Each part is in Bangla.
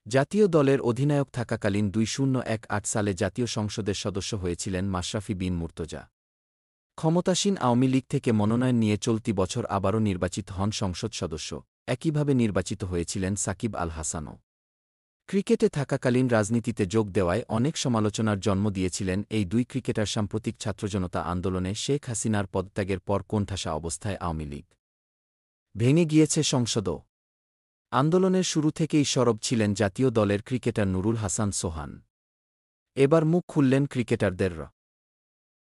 জাতীয় দলের অধিনায়ক থাকাকালীন 2018 সালে জাতীয় সংসদের সদস্য হয়েছিলেন মাশরাফি বিন মুর্তজা। ক্ষমতাসীন আওয়ামী লীগ থেকে মনোনয়ন নিয়ে চলতি বছর আবারও নির্বাচিত হন সংসদ সদস্য। একইভাবে নির্বাচিত হয়েছিলেন সাকিব আল হাসানও। ক্রিকেটে থাকাকালীন রাজনীতিতে যোগ দেওয়ায় অনেক সমালোচনার জন্ম দিয়েছিলেন এই দুই ক্রিকেটার। সাম্প্রতিক ছাত্রজনতা আন্দোলনে শেখ হাসিনার পদত্যাগের পর কোণঠাসা অবস্থায় আওয়ামী লীগ। ভেঙে গিয়েছে সংসদও। আন্দোলনের শুরু থেকেই সরব ছিলেন জাতীয় দলের ক্রিকেটার নুরুল হাসান সোহান। এবার মুখ খুললেন ক্রিকেটারদেররা।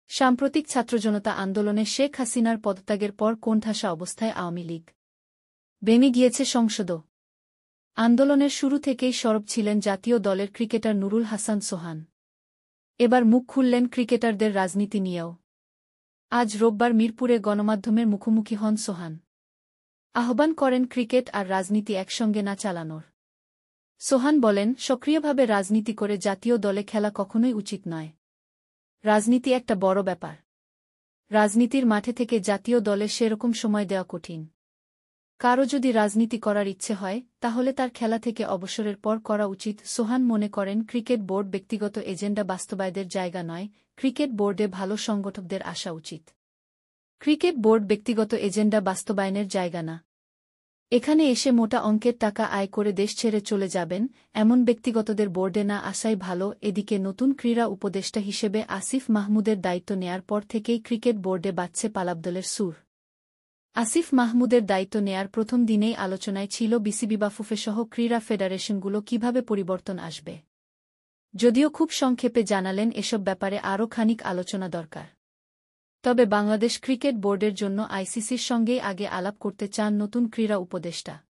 সাম্প্রতিক ছাত্রজনতা আন্দোলনে শেখ হাসিনার পদত্যাগের পর কোণঠাসা অবস্থায় আওয়ামী লীগ। ভেঙে গিয়েছে সংসদও। আন্দোলনের শুরু থেকেই সরব ছিলেন জাতীয় দলের ক্রিকেটার নুরুল হাসান সোহান। এবার মুখ খুললেন ক্রিকেটারদের রাজনীতি নিয়েও। আজ রোববার মিরপুরে গণমাধ্যমের মুখোমুখি হন সোহান। আহ্বান করেন ক্রিকেট আর রাজনীতি একসঙ্গে না চালানোর। সোহান বলেন, সক্রিয়ভাবে রাজনীতি করে জাতীয় দলে খেলা কখনোই উচিত নয়। রাজনীতি একটা বড় ব্যাপার। রাজনীতির মাঠে থেকে জাতীয় দলে সেরকম সময় দেওয়া কঠিন। কারও যদি রাজনীতি করার ইচ্ছে হয় তাহলে তার খেলা থেকে অবসরের পর করা উচিত। সোহান মনে করেন, ক্রিকেট বোর্ড ব্যক্তিগত এজেন্ডা বাস্তবায়নের জায়গা নয়, ক্রিকেট বোর্ডে ভালো সংগঠকদের আসা উচিত। ক্রিকেট বোর্ড ব্যক্তিগত এজেন্ডা বাস্তবায়নের জায়গা না। এখানে এসে মোটা অঙ্কের টাকা আয় করে দেশ ছেড়ে চলে যাবেন, এমন ব্যক্তিগতদের বোর্ডে না আসাই ভালো। এদিকে নতুন ক্রীড়া উপদেষ্টা হিসেবে আসিফ মাহমুদের দায়িত্ব নেয়ার পর থেকেই ক্রিকেট বোর্ডে বাজছে পালাবদলের সুর। আসিফ মাহমুদের দায়িত্ব নেয়ার প্রথম দিনেই আলোচনায় ছিল বিসিবি বা ফুফেসহ ক্রীড়া ফেডারেশনগুলো কিভাবে পরিবর্তন আসবে। যদিও খুব সংক্ষেপে জানালেন এসব ব্যাপারে আরও খানিক আলোচনা দরকার। তবে বাংলাদেশ ক্রিকেট বোর্ডের জন্য আইসিসির সঙ্গেই আগে আলাপ করতে চান নতুন ক্রীড়া উপদেষ্টা।